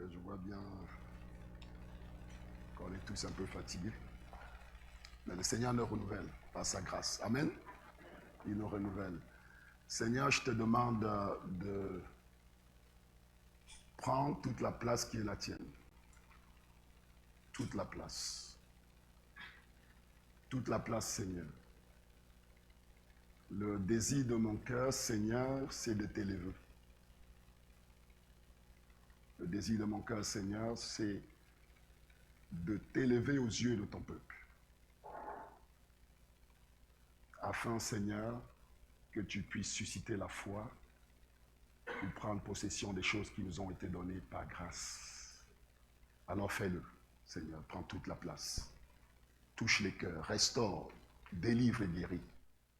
Je vois bien qu'on est tous un peu fatigués. Mais le Seigneur nous renouvelle par sa grâce. Amen. Il nous renouvelle. Seigneur, je te demande de prendre toute la place qui est la tienne. Toute la place. Toute la place, Seigneur. Le désir de mon cœur, Seigneur, c'est de t'élever. Le désir de mon cœur, Seigneur, c'est de t'élever aux yeux de ton peuple. Afin, Seigneur, que tu puisses susciter la foi pour prendre possession des choses qui nous ont été données par grâce. Alors fais-le, Seigneur, prends toute la place. Touche les cœurs, restaure, délivre et guéris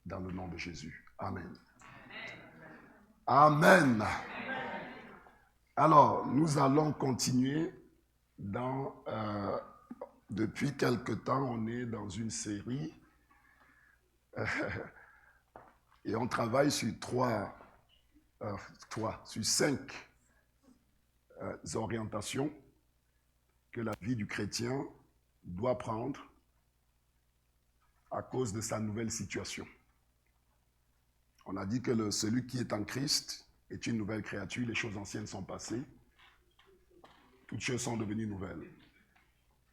dans le nom de Jésus. Amen. Amen. Alors, nous allons continuer depuis quelque temps, on est dans une série et on travaille sur sur 5 orientations que la vie du chrétien doit prendre à cause de sa nouvelle situation. On a dit que celui qui est en Christ est une nouvelle créature, les choses anciennes sont passées, toutes choses sont devenues nouvelles.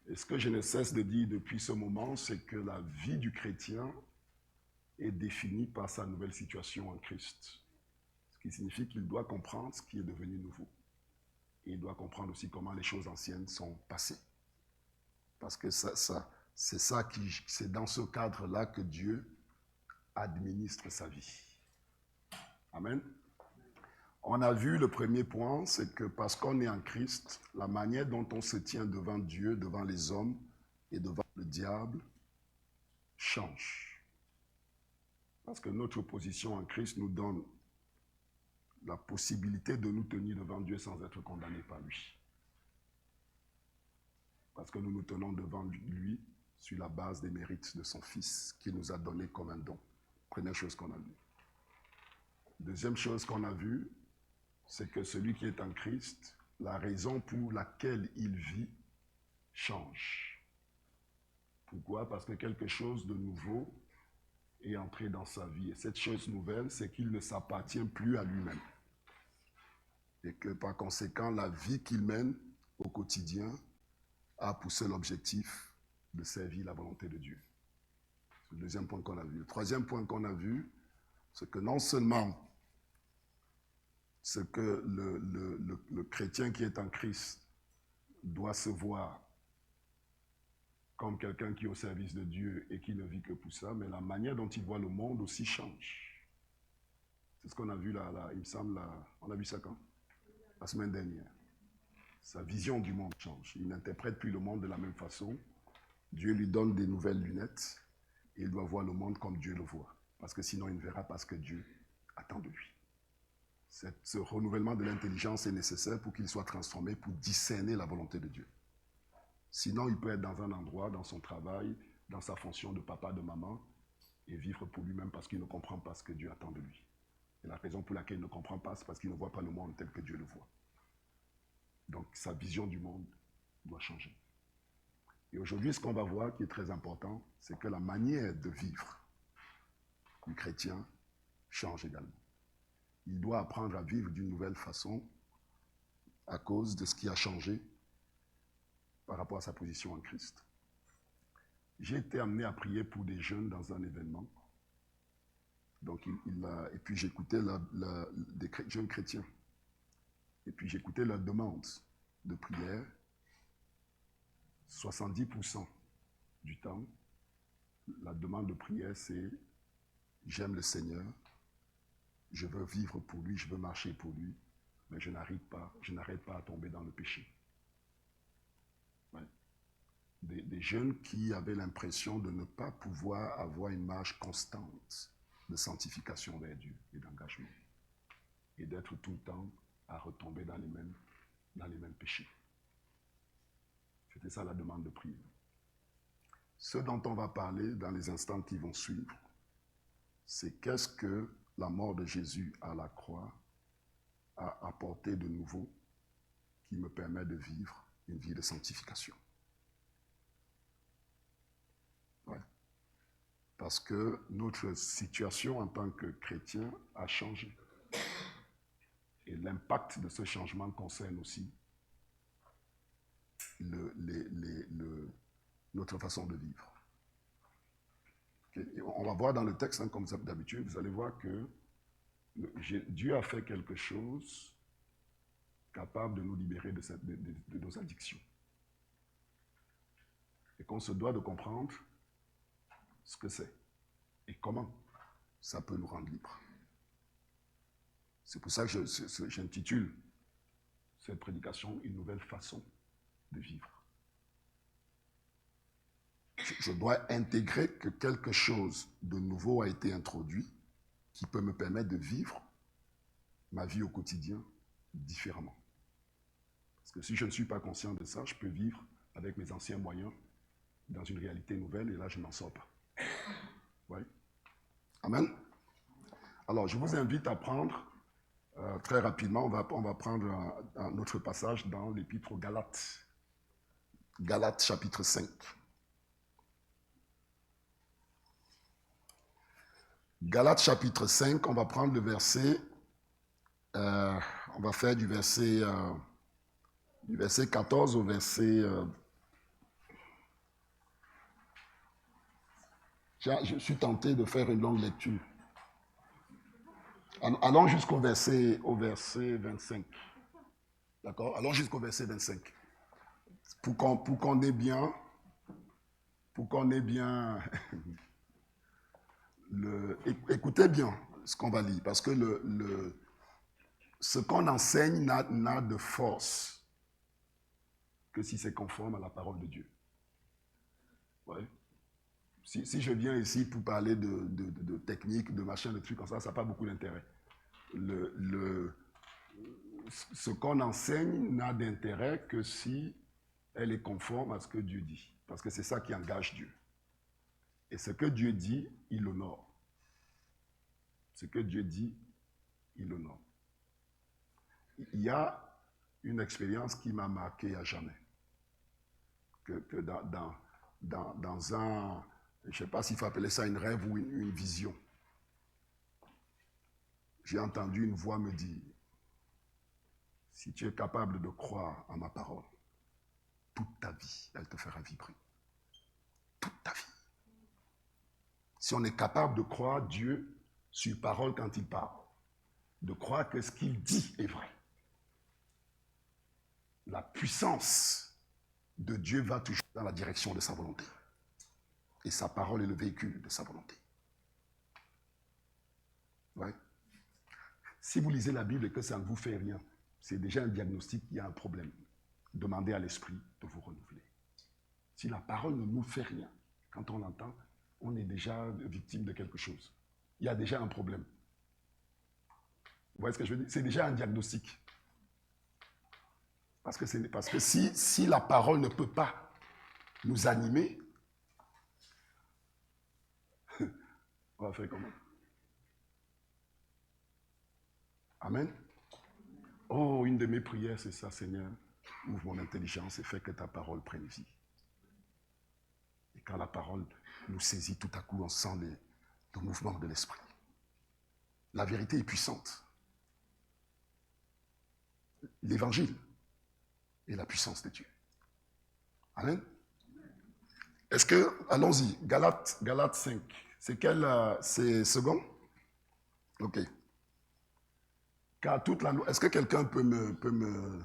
Et ce que je ne cesse de dire depuis ce moment, c'est que la vie du chrétien est définie par sa nouvelle situation en Christ. Ce qui signifie qu'il doit comprendre ce qui est devenu nouveau. Et il doit comprendre aussi comment les choses anciennes sont passées. Parce que c'est dans ce cadre-là que Dieu administre sa vie. Amen. On a vu le premier point, c'est que parce qu'on est en Christ, la manière dont on se tient devant Dieu, devant les hommes et devant le diable change. Parce que notre position en Christ nous donne la possibilité de nous tenir devant Dieu sans être condamnés par lui. Parce que nous nous tenons devant lui sur la base des mérites de son Fils qu'il nous a donné comme un don. Première chose qu'on a vue. Deuxième chose qu'on a vue, c'est que celui qui est en Christ, la raison pour laquelle il vit change. Pourquoi? Parce que quelque chose de nouveau est entré dans sa vie. Et cette chose nouvelle, c'est qu'il ne s'appartient plus à lui-même. Et que par conséquent, la vie qu'il mène au quotidien a pour seul objectif de servir la volonté de Dieu. C'est le deuxième point qu'on a vu. Le troisième point qu'on a vu, c'est que non seulement ce que le chrétien qui est en Christ doit se voir comme quelqu'un qui est au service de Dieu et qui ne vit que pour ça, mais la manière dont il voit le monde aussi change. C'est ce qu'on a vu là, il me semble, on a vu ça quand? La semaine dernière. Sa vision du monde change. Il n'interprète plus le monde de la même façon. Dieu lui donne des nouvelles lunettes et il doit voir le monde comme Dieu le voit. Parce que sinon, il ne verra pas ce que Dieu attend de lui. Ce renouvellement de l'intelligence est nécessaire pour qu'il soit transformé, pour discerner la volonté de Dieu. Sinon, il peut être dans un endroit, dans son travail, dans sa fonction de papa, de maman, et vivre pour lui-même parce qu'il ne comprend pas ce que Dieu attend de lui. Et la raison pour laquelle il ne comprend pas, c'est parce qu'il ne voit pas le monde tel que Dieu le voit. Donc, sa vision du monde doit changer. Et aujourd'hui, ce qu'on va voir, qui est très important, c'est que la manière de vivre du chrétien change également. Il doit apprendre à vivre d'une nouvelle façon à cause de ce qui a changé par rapport à sa position en Christ. J'ai été amené à prier pour des jeunes dans un événement. Donc, et puis j'écoutais des jeunes chrétiens. Et puis j'écoutais leur demande de prière. 70% du temps, la demande de prière, c'est « J'aime le Seigneur, je veux vivre pour lui, je veux marcher pour lui, mais je n'arrête pas à tomber dans le péché. » Ouais. Des jeunes qui avaient l'impression de ne pas pouvoir avoir une marche constante de sanctification vers Dieu et d'engagement. Et d'être tout le temps à retomber dans les mêmes péchés. C'était ça la demande de prière. Ce dont on va parler dans les instants qui vont suivre, c'est qu'est-ce que la mort de Jésus à la croix a apporté de nouveau qui me permet de vivre une vie de sanctification. Ouais. Parce que notre situation en tant que chrétien a changé. Et l'impact de ce changement concerne aussi notre façon de vivre. Okay. On va voir dans le texte, hein, comme d'habitude, vous allez voir que Dieu a fait quelque chose capable de nous libérer de nos addictions. Et qu'on se doit de comprendre ce que c'est et comment ça peut nous rendre libres. C'est pour ça que j'intitule cette prédication « Une nouvelle façon de vivre ». Je dois intégrer que quelque chose de nouveau a été introduit qui peut me permettre de vivre ma vie au quotidien différemment. Parce que si je ne suis pas conscient de ça, je peux vivre avec mes anciens moyens dans une réalité nouvelle et là, je n'en sors pas. Ouais. Amen. Alors, je vous invite à prendre, très rapidement, on va prendre un autre passage dans l'épître aux Galates. Galates chapitre 5. Galates chapitre 5, on va prendre le verset, on va faire du verset 14 au verset... je suis tenté de faire une longue lecture. Allons jusqu'au verset 25. D'accord? Allons jusqu'au verset 25. Pour qu'on ait bien... Écoutez bien ce qu'on va lire, parce que ce qu'on enseigne n'a de force que si c'est conforme à la parole de Dieu. Ouais. Si je viens ici pour parler de technique, de machin, de trucs comme ça n'a pas beaucoup d'intérêt. Ce qu'on enseigne n'a d'intérêt que si elle est conforme à ce que Dieu dit, parce que c'est ça qui engage Dieu. Et ce que Dieu dit, il l'honore. Ce que Dieu dit, il l'honore. Il y a une expérience qui m'a marqué à jamais. Que dans un, je ne sais pas s'il faut appeler ça une rêve ou une vision, j'ai entendu une voix me dire, si tu es capable de croire à ma parole, toute ta vie, elle te fera vibrer. Toute ta vie. Si on est capable de croire Dieu sur parole quand il parle, de croire que ce qu'il dit est vrai, la puissance de Dieu va toujours dans la direction de sa volonté. Et sa parole est le véhicule de sa volonté. Ouais. Si vous lisez la Bible et que ça ne vous fait rien, c'est déjà un diagnostic, il y a un problème. Demandez à l'Esprit de vous renouveler. Si la parole ne nous fait rien, quand on l'entend, on est déjà victime de quelque chose. Il y a déjà un problème. Vous voyez ce que je veux dire? C'est déjà un diagnostic. Parce que si la parole ne peut pas nous animer, on va faire comment? Amen. Oh, une de mes prières, c'est ça, Seigneur. Ouvre mon intelligence et fais que ta parole prenne vie. Et quand la parole nous saisit, tout à coup, on sent le mouvement de l'esprit. La vérité est puissante. L'évangile est la puissance de Dieu. Amen. Est-ce que, allons-y, Galates 5. C'est quel, c'est second? Ok. Car toute la loi, est-ce que quelqu'un peut me...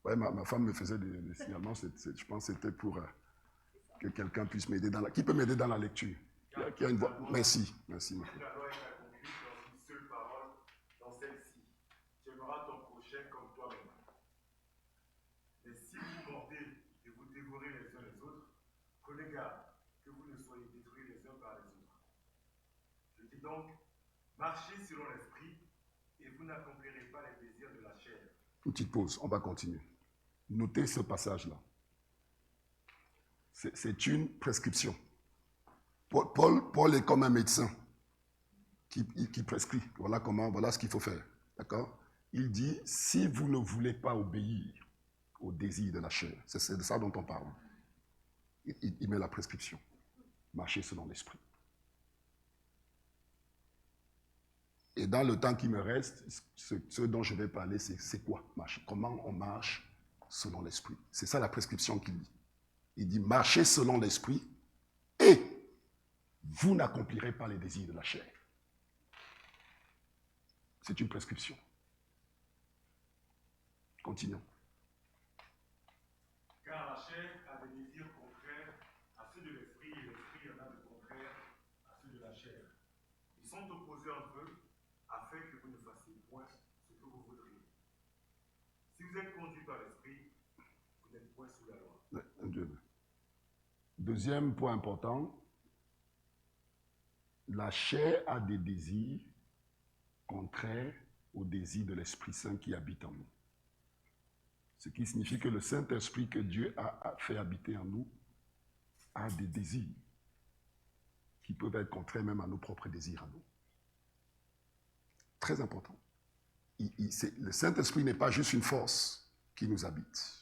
Ouais, ma femme me faisait des signalements, je pense que c'était pour que quelqu'un puisse m'aider dans la... Qui peut m'aider dans la lecture? Qui a une voix? Merci. Merci. La loi est accomplie dans une seule parole, dans celle-ci. Tu aimeras ton prochain comme toi-même. Mais si vous mordez et vous dévorez les uns les autres, prenez garde que vous ne soyez détruits les uns par les autres. Je dis donc, marchez selon l'esprit et vous n'accomplirez pas les désirs de la chair. Une petite pause, on va continuer. Notez ce passage-là. C'est une prescription. Paul est comme un médecin qui prescrit. Voilà ce qu'il faut faire. D'accord? Il dit, si vous ne voulez pas obéir au désir de la chair. C'est de ça dont on parle. Il met la prescription. Marcher selon l'esprit. Et dans le temps qui me reste, ce dont je vais parler, c'est quoi marcher? Comment on marche selon l'esprit? C'est ça la prescription qu'il dit. Il dit, marchez selon l'esprit et vous n'accomplirez pas les désirs de la chair. C'est une prescription. Continuons. Car la chair a des désirs contraires à ceux de l'esprit et l'esprit en a de contraires à ceux de la chair. Ils sont opposés entre eux afin que vous ne fassiez point ce que vous voudriez. Si vous êtes conduit par l'esprit, vous n'êtes point sous la loi. Deuxième point important, la chair a des désirs contraires aux désirs de l'Esprit Saint qui habite en nous. Ce qui signifie que le Saint-Esprit que Dieu a fait habiter en nous a des désirs qui peuvent être contraires même à nos propres désirs à nous. Très important. Le Saint-Esprit n'est pas juste une force qui nous habite.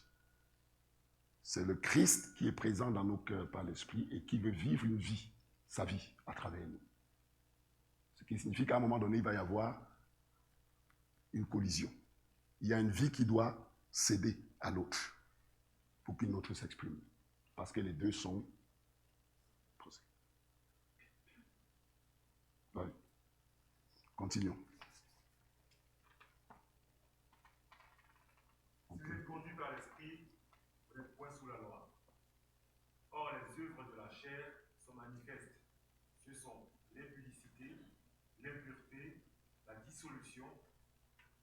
C'est le Christ qui est présent dans nos cœurs par l'Esprit et qui veut vivre une vie, sa vie, à travers nous. Ce qui signifie qu'à un moment donné, il va y avoir une collision. Il y a une vie qui doit céder à l'autre pour qu'une autre s'exprime. Parce que les deux sont... Oui. Continuons. Si vous êtes conduit par l'esprit, vous n'êtes point sous la loi. Or, les œuvres de la chair sont manifestes. Ce sont l'impudicité, l'impureté, la dissolution,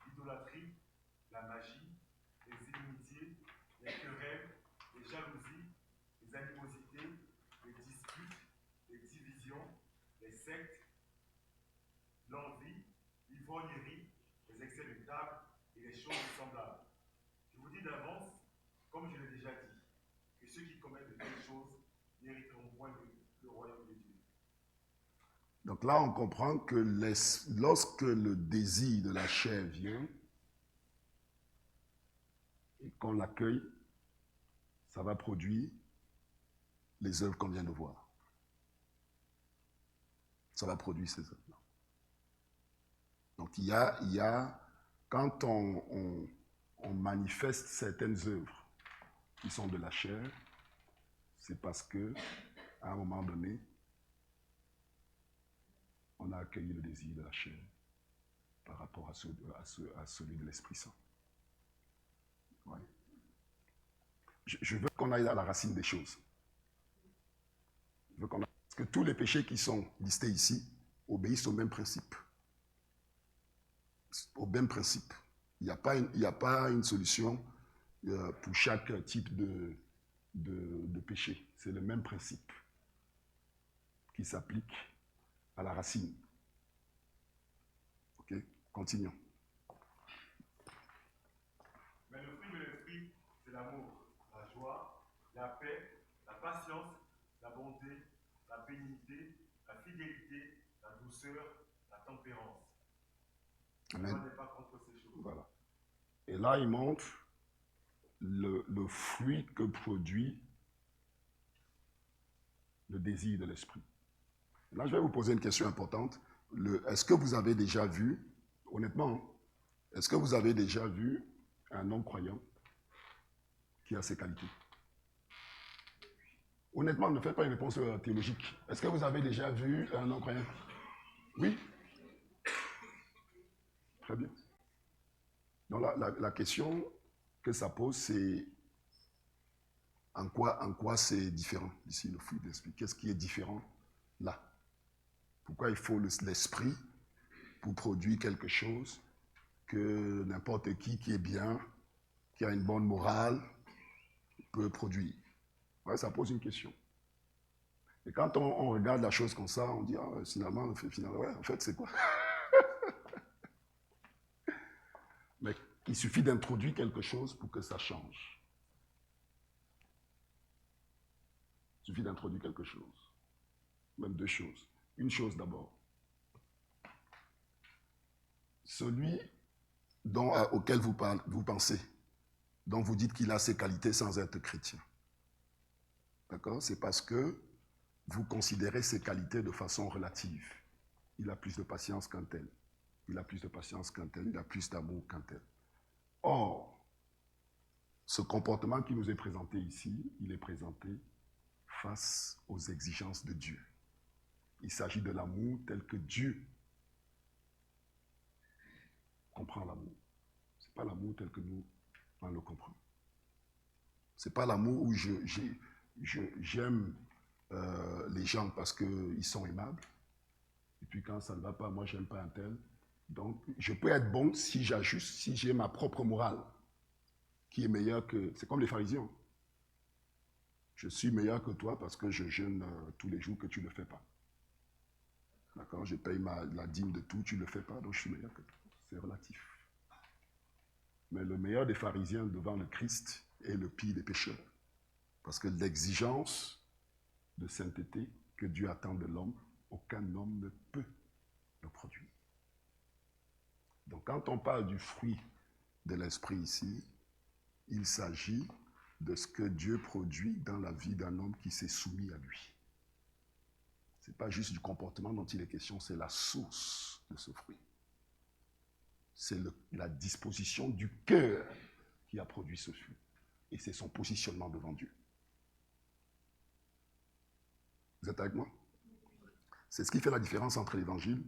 l'idolâtrie, la magie, les inimitiés, les querelles, les jalousies, les animosités, les disputes, les divisions, les sectes, l'envie, l'ivrognerie, les excès de table et les choses semblables. Je vous dis d'avance, comme je l'ai déjà dit, que ceux qui commettent de telles choses n'hériteront point le royaume de Dieu. Donc là, on comprend que lorsque le désir de la chair vient et qu'on l'accueille, ça va produire les œuvres qu'on vient de voir. Ça va produire ces œuvres-là. Donc il y a quand on manifeste certaines œuvres qui sont de la chair, c'est parce que à un moment donné, on a accueilli le désir de la chair par rapport à celui de l'Esprit Saint. Ouais. Je veux qu'on aille à la racine des choses. Parce que tous les péchés qui sont listés ici obéissent au même principe. Au même principe. Il n'y a pas une solution pour chaque type de péché. C'est le même principe qui s'applique à la racine. Ok, continuons. Mais le fruit de l'esprit, c'est l'amour, la joie, la paix, la patience, la bonté, la bénignité, la fidélité, la douceur, la tempérance. Amen. On n'est pas contre ces choses. Voilà. Et là, il montre le fruit que produit le désir de l'esprit. Là, je vais vous poser une question importante. Est-ce que vous avez déjà vu, honnêtement, est-ce que vous avez déjà vu un homme croyant qui a ces qualités? Honnêtement, ne faites pas une réponse théologique. Est-ce que vous avez déjà vu un homme croyant? Oui? Très bien. Donc la question que ça pose, c'est en quoi c'est différent ici, le fruit de l'esprit? Qu'est-ce qui est différent là? Pourquoi il faut l'esprit pour produire quelque chose que n'importe qui est bien, qui a une bonne morale, peut produire? Ouais, ça pose une question. Et quand on regarde la chose comme ça, on dit, finalement, ouais, en fait, c'est quoi? Mais il suffit d'introduire quelque chose pour que ça change. Il suffit d'introduire quelque chose. Même deux choses. Une chose d'abord. Celui auquel vous pensez, dont vous dites qu'il a ses qualités sans être chrétien. D'accord? C'est parce que vous considérez ses qualités de façon relative. Il a plus de patience qu'un tel. Il a plus de patience qu'un tel. Il a plus d'amour qu'un tel. Or, ce comportement qui nous est présenté ici, il est présenté face aux exigences de Dieu. Il s'agit de l'amour tel que Dieu comprend l'amour. Ce n'est pas l'amour tel que nous, on le comprend. Ce n'est pas l'amour où j'aime les gens parce qu'ils sont aimables. Et puis quand ça ne va pas, moi, je n'aime pas un tel. Donc, je peux être bon si j'ajuste, si j'ai ma propre morale, qui est meilleure que... C'est comme les pharisiens. Je suis meilleur que toi parce que je jeûne tous les jours que tu ne le fais pas. D'accord? Je paye la dîme de tout, tu ne le fais pas, donc je suis meilleur que toi. C'est relatif. Mais le meilleur des pharisiens devant le Christ est le pire des pécheurs. Parce que l'exigence de sainteté que Dieu attend de l'homme, aucun homme ne peut le produire. Donc quand on parle du fruit de l'esprit ici, il s'agit de ce que Dieu produit dans la vie d'un homme qui s'est soumis à lui. Ce n'est pas juste du comportement dont il est question, c'est la source de ce fruit. C'est la disposition du cœur qui a produit ce fruit. Et c'est son positionnement devant Dieu. Vous êtes avec moi? C'est ce qui fait la différence entre l'évangile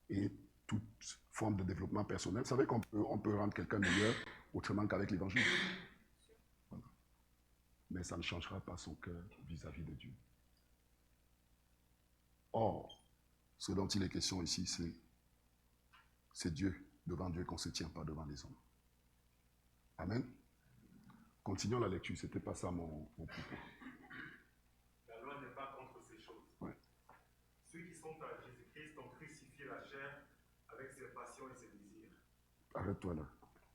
et toute forme de développement personnel. Vous savez qu'on peut rendre quelqu'un meilleur autrement qu'avec l'évangile. Voilà. Mais ça ne changera pas son cœur vis-à-vis de Dieu. Or, ce dont il est question ici, c'est Dieu, devant Dieu qu'on se tient, pas devant les hommes. Amen. Continuons la lecture, ce n'était pas ça mon propos. La loi n'est pas contre ces choses. Ouais. Ceux qui sont à Jésus-Christ ont crucifié la chair avec ses passions et ses désirs. Arrête-toi là,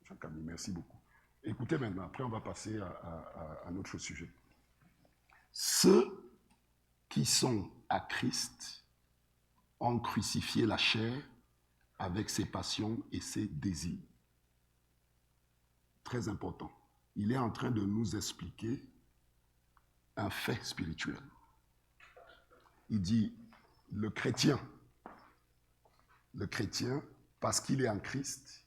Jean-Camille, merci beaucoup. Écoutez maintenant, après on va passer à un autre sujet. Ceux qui sont à Christ ont crucifié la chair avec ses passions et ses désirs. Très important. Il est en train de nous expliquer un fait spirituel. Il dit, le chrétien, parce qu'il est en Christ,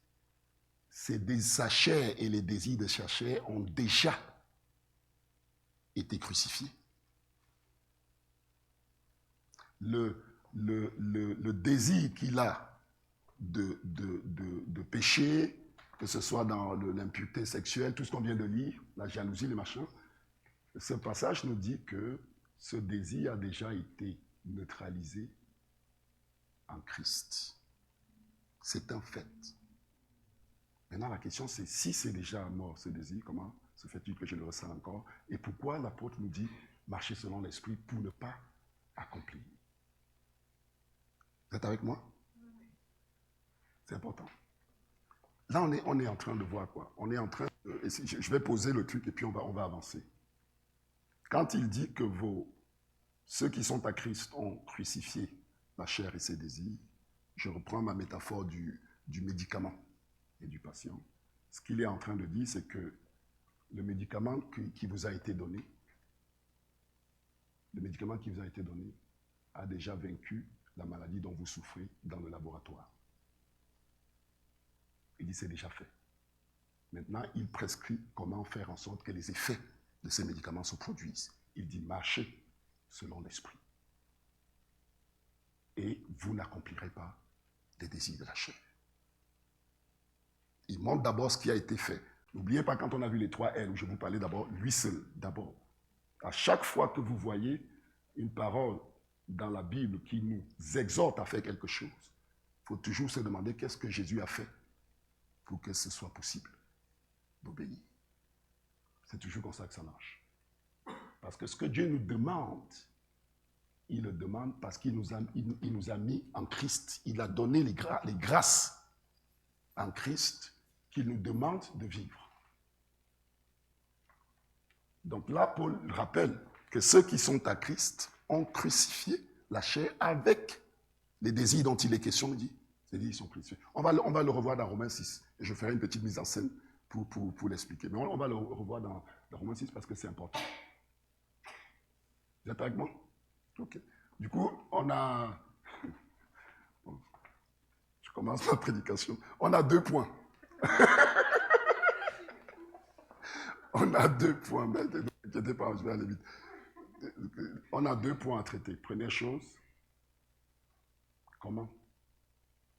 sa chair et les désirs de sa chair ont déjà été crucifiés. Le désir qu'il a de péché, que ce soit dans l'impureté sexuelle, tout ce qu'on vient de lire, la jalousie, les machins, ce passage nous dit que ce désir a déjà été neutralisé en Christ. C'est un fait. Maintenant, la question, c'est si c'est déjà mort ce désir, comment se fait-il que je le ressens encore? Et pourquoi l'apôtre nous dit marcher selon l'esprit pour ne pas accomplir? Vous êtes avec moi? C'est important. Là, on est en train de voir quoi? On est en train de... Je vais poser le truc et puis on va avancer. Quand il dit que ceux qui sont à Christ ont crucifié la chair et ses désirs, je reprends ma métaphore du médicament et du patient. Ce qu'il est en train de dire, c'est que le médicament qui vous a été donné, a déjà vaincu la maladie dont vous souffrez dans le laboratoire. Il dit c'est déjà fait. Maintenant, il prescrit comment faire en sorte que les effets de ces médicaments se produisent. Il dit marchez selon l'esprit. Et vous n'accomplirez pas les désirs de la chair. Il montre d'abord ce qui a été fait. N'oubliez pas quand on a vu les 3 L, où je vous parlais d'abord, lui seul, d'abord. À chaque fois que vous voyez une parole dans la Bible qui nous exhorte à faire quelque chose, il faut toujours se demander qu'est-ce que Jésus a fait pour que ce soit possible d'obéir. C'est toujours comme ça que ça marche. Parce que ce que Dieu nous demande, il le demande parce qu'il nous a mis en Christ. Il a donné les grâces en Christ qu'il nous demande de vivre. Donc là, Paul rappelle que ceux qui sont à Christ ont crucifié la chair avec les désirs dont il est question, il dit. C'est dit, ils sont crucifiés. On va le revoir dans Romains 6. Et je ferai une petite mise en scène pour l'expliquer. Mais on va le revoir dans Romains 6 parce que c'est important. Vous êtes avec moi? Ok. Du coup, on a... Je commence ma prédication. On a 2 points. On a 2 points. Mais ne vous inquiétez pas, je vais aller vite. On a 2 points à traiter. Première chose, comment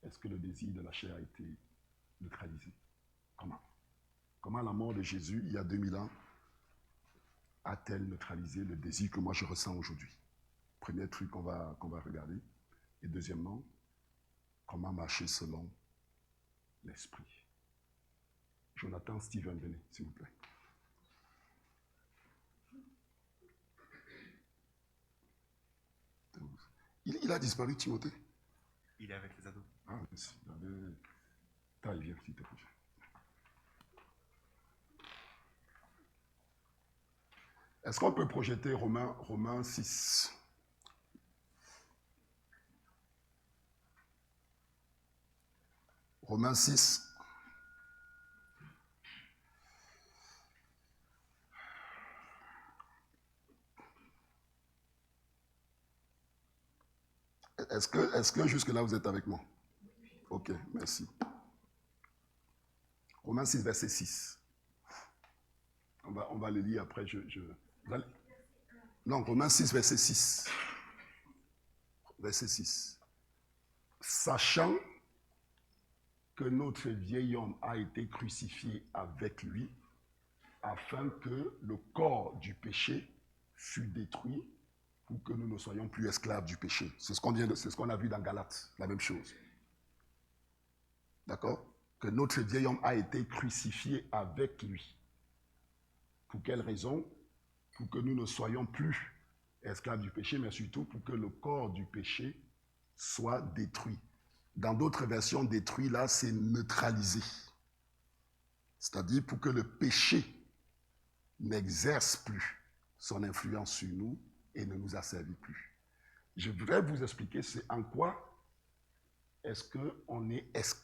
est-ce que le désir de la chair a été neutralisé? Comment la mort de Jésus, il y a 2000 ans, a-t-elle neutralisé le désir que moi je ressens aujourd'hui? Premier truc qu'on va regarder. Et deuxièmement, comment marcher selon l'esprit? Jonathan, Steven, venez, s'il vous plaît. Il a disparu, Timothée? Il est avec les ados. Ah, merci. Taille, viens, s'il te plaît. Est-ce qu'on peut projeter Romains 6? Romains 6. Est-ce que jusque-là vous êtes avec moi? Ok, merci. Romains 6, verset 6. On va le lire après. Non, Romains 6, verset 6. Verset 6. Sachant que notre vieil homme a été crucifié avec lui, afin que le corps du péché fût détruit, pour que nous ne soyons plus esclaves du péché. C'est ce qu'on a vu dans Galates, la même chose. D'accord? Que notre vieil homme a été crucifié avec lui. Pour quelle raison? Pour que nous ne soyons plus esclaves du péché, mais surtout pour que le corps du péché soit détruit. Dans d'autres versions, détruit, là, c'est neutralisé. C'est-à-dire pour que le péché n'exerce plus son influence sur nous et ne nous asservit plus. Je voudrais vous expliquer c'est en quoi est-ce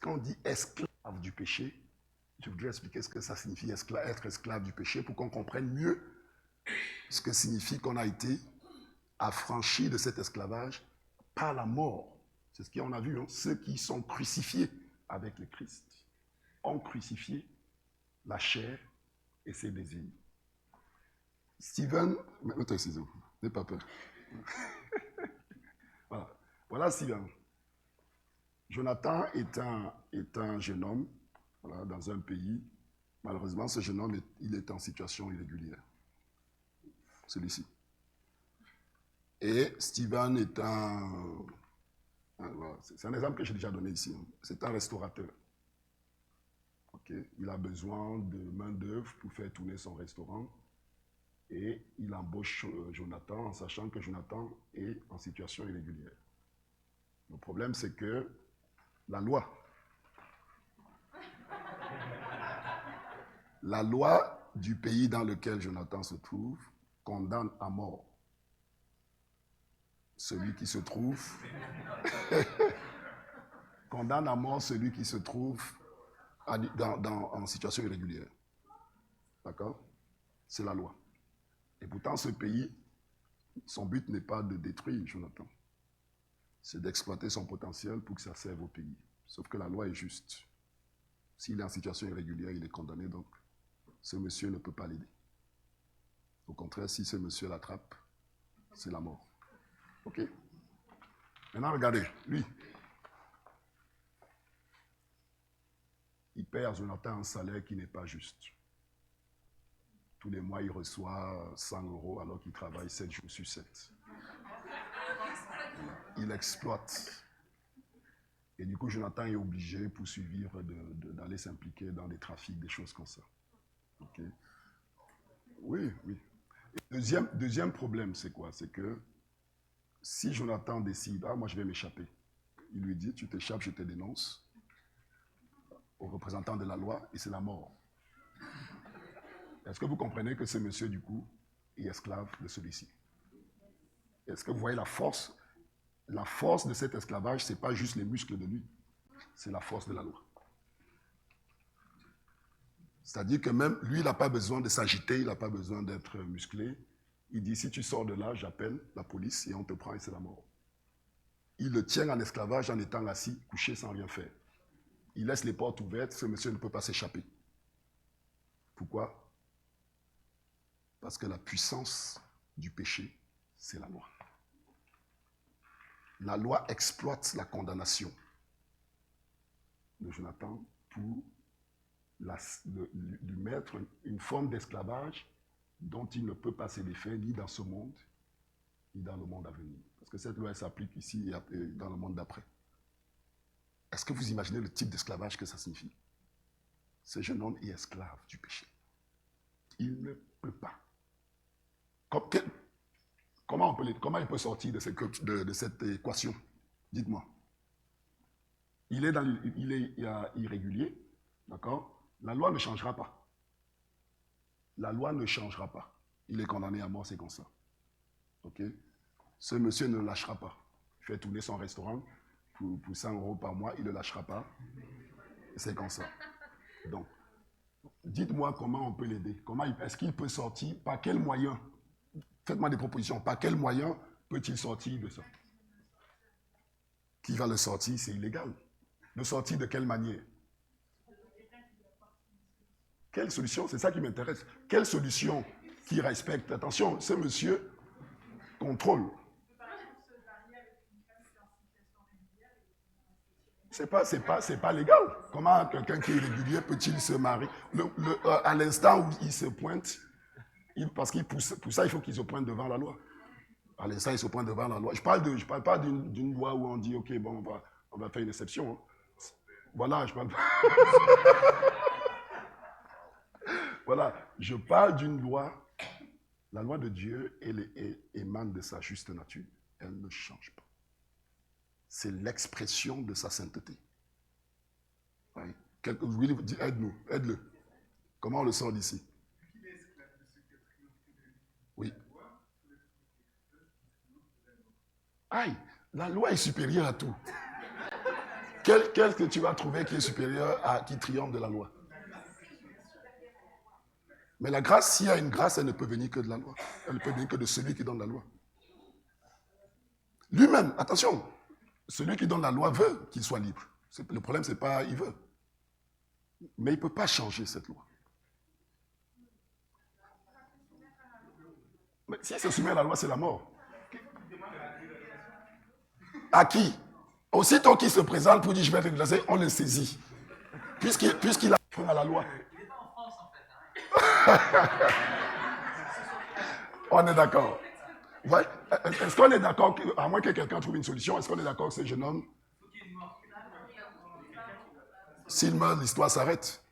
qu'on dit esclave du péché. Je voudrais expliquer ce que ça signifie être esclave du péché pour qu'on comprenne mieux ce que signifie qu'on a été affranchi de cet esclavage par la mort. C'est ce qu'on a vu, hein? Ceux qui sont crucifiés avec le Christ ont crucifié la chair et ses désirs. Steven, mets-toi ici, n'aie pas peur. Voilà Steven. Jonathan est un jeune homme, voilà, dans un pays. Malheureusement, ce jeune homme, il est en situation irrégulière. Celui-ci. Et Steven est voilà, c'est un exemple que j'ai déjà donné ici. C'est un restaurateur. Okay. Il a besoin de main-d'œuvre pour faire tourner son restaurant. Et il embauche Jonathan en sachant que Jonathan est en situation irrégulière. Le problème, c'est que la loi du pays dans lequel Jonathan se trouve condamne à mort celui qui se trouve condamne à mort celui qui se trouve en situation irrégulière. D'accord? C'est la loi. Et pourtant, ce pays, son but n'est pas de détruire Jonathan. C'est d'exploiter son potentiel pour que ça serve au pays. Sauf que la loi est juste. S'il est en situation irrégulière, il est condamné, donc ce monsieur ne peut pas l'aider. Au contraire, si ce monsieur l'attrape, c'est la mort. Ok? Maintenant, regardez, lui. Il paie à Jonathan un salaire qui n'est pas juste. Tous les mois, il reçoit 100 € alors qu'il travaille 7 jours sur 7. Il exploite. Et du coup, Jonathan est obligé, pour survivre, d'aller s'impliquer dans des trafics, des choses comme ça. Ok? Oui, oui. Et deuxième problème, c'est quoi? C'est que si Jonathan décide, moi je vais m'échapper, il lui dit, tu t'échappes, je te dénonce aux représentants de la loi et c'est la mort. Est-ce que vous comprenez que ce monsieur, du coup, est esclave de celui-ci? Est-ce que vous voyez la force? La force de cet esclavage, ce n'est pas juste les muscles de lui, c'est la force de la loi. C'est-à-dire que même lui, il n'a pas besoin de s'agiter, il n'a pas besoin d'être musclé. Il dit, si tu sors de là, j'appelle la police et on te prend et c'est la mort. Il le tient en esclavage en étant assis, couché sans rien faire. Il laisse les portes ouvertes, ce monsieur ne peut pas s'échapper. Pourquoi? Parce que la puissance du péché, c'est la loi. La loi exploite la condamnation de Jonathan pour lui mettre une forme d'esclavage dont il ne peut pas se défaire ni dans ce monde, ni dans le monde à venir. Parce que cette loi s'applique ici et dans le monde d'après. Est-ce que vous imaginez le type d'esclavage que ça signifie? Ce jeune homme est esclave du péché. Il ne peut pas. Comment il peut sortir de cette équation? Dites-moi. Il est irrégulier, d'accord? La loi ne changera pas. La loi ne changera pas. Il est condamné à mort, c'est comme ça. Ok? Ce monsieur ne le lâchera pas. Il fait tourner son restaurant pour 100 € par mois, il ne le lâchera pas. C'est comme ça. Donc, dites-moi comment on peut l'aider. Est-ce qu'il peut sortir? Par quel moyen? Faites-moi des propositions. Par quel moyen peut-il sortir de ça? Qui va le sortir? C'est illégal. Le sortir de quelle manière? Quelle solution? C'est ça qui m'intéresse. Quelle solution qui respecte? Attention, ce monsieur contrôle. C'est pas légal. Comment quelqu'un qui est régulier peut-il se marier? À l'instant où il se pointe, parce qu'il pour ça, il faut qu'il se pointe devant la loi. À l'instant, il se pointe devant la loi. Je parle pas d'une loi où on dit, OK, bon, on va faire une exception. Hein. Voilà, je parle pas. Voilà, je parle d'une loi. La loi de Dieu, elle émane de sa juste nature. Elle ne change pas. C'est l'expression de sa sainteté. Oui. Aide-nous, aide-le. Comment on le sort d'ici? Oui. Aïe, la loi est supérieure à tout. Quel que tu vas trouver qui est supérieur qui triomphe de la loi? Mais la grâce, s'il y a une grâce, elle ne peut venir que de la loi. Elle ne peut venir que de celui qui donne la loi. Lui-même, attention, celui qui donne la loi veut qu'il soit libre. Le problème, c'est pas il veut. Mais il ne peut pas changer cette loi. Mais s'il se soumet à la loi, c'est la mort. À qui? Aussitôt qu'il se présente pour dire je vais être glacé, on le saisit. Puisqu'il a frein à la loi. On est d'accord. Ouais. Est-ce qu'on est d'accord, à moins que quelqu'un trouve une solution, est-ce qu'on est d'accord que ce jeune homme, s'il meurt, l'histoire s'arrête?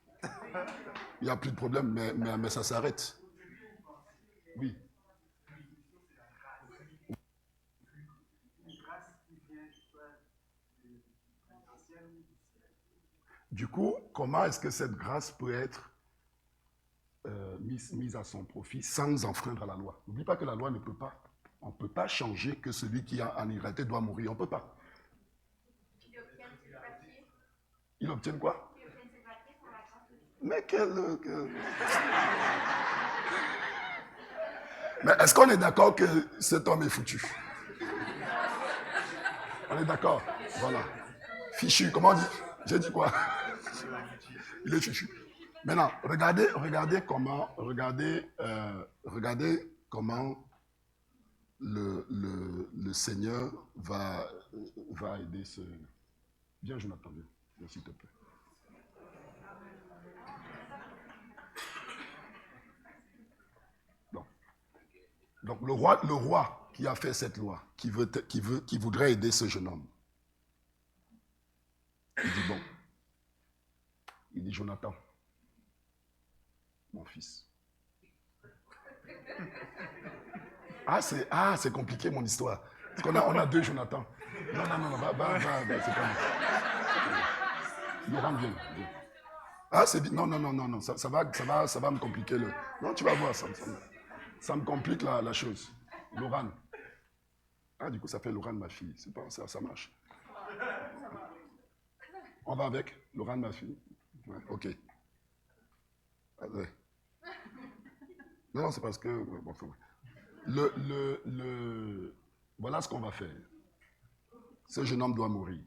Il n'y a plus de problème, mais ça s'arrête. Oui. Du coup, comment est-ce que cette grâce peut être mise à son profit sans enfreindre à la loi? N'oublie pas que la loi ne peut pas. On ne peut pas changer que celui qui a en irréalité doit mourir. On ne peut pas. Il obtient quoi? Mais Mais est-ce qu'on est d'accord que cet homme est foutu? On est d'accord? Voilà. Fichu, comment on dit? J'ai dit quoi? Il est fichu. Maintenant, regardez comment le Seigneur va aider ce... Viens, Jonathan, viens, s'il te plaît. Donc le roi qui a fait cette loi, qui voudrait aider ce jeune homme, il dit bon, il dit Jonathan, mon fils. C'est compliqué mon histoire. Parce qu'on on a deux Jonathan. Non, va, c'est pas mal. Laurent, viens. C'est bien. Non, ça va me compliquer le... Non, tu vas voir, ça me complique la chose. Laurent. Du coup, ça fait Laurent, ma fille. C'est pas ça marche. On va avec Laurent, ma fille. Ouais, ok. Ouais. Non, c'est parce que... bon, voilà ce qu'on va faire. Ce jeune homme doit mourir.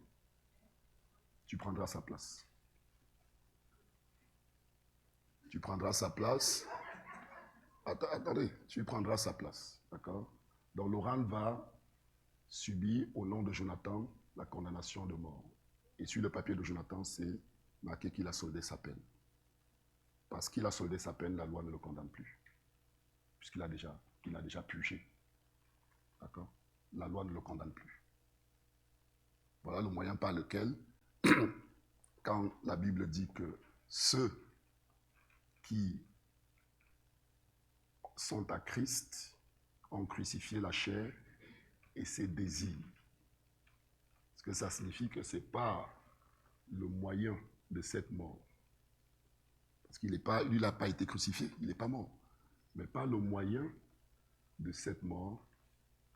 Tu prendras sa place. Tu prendras sa place. Attendez, tu prendras sa place. D'accord? Donc Laurent va subir au nom de Jonathan la condamnation de mort. Et sur le papier de Jonathan, c'est marqué qu'il a soldé sa peine. Parce qu'il a soldé sa peine, la loi ne le condamne plus. Puisqu'il a déjà purgé. D'accord? La loi ne le condamne plus. Voilà le moyen par lequel, quand la Bible dit que ceux qui sont à Christ ont crucifié la chair et ses désirs. Ce que ça signifie que ce n'est pas le moyen de cette mort. Parce qu'il lui n'a pas été crucifié, il n'est pas mort. Mais par le moyen de cette mort,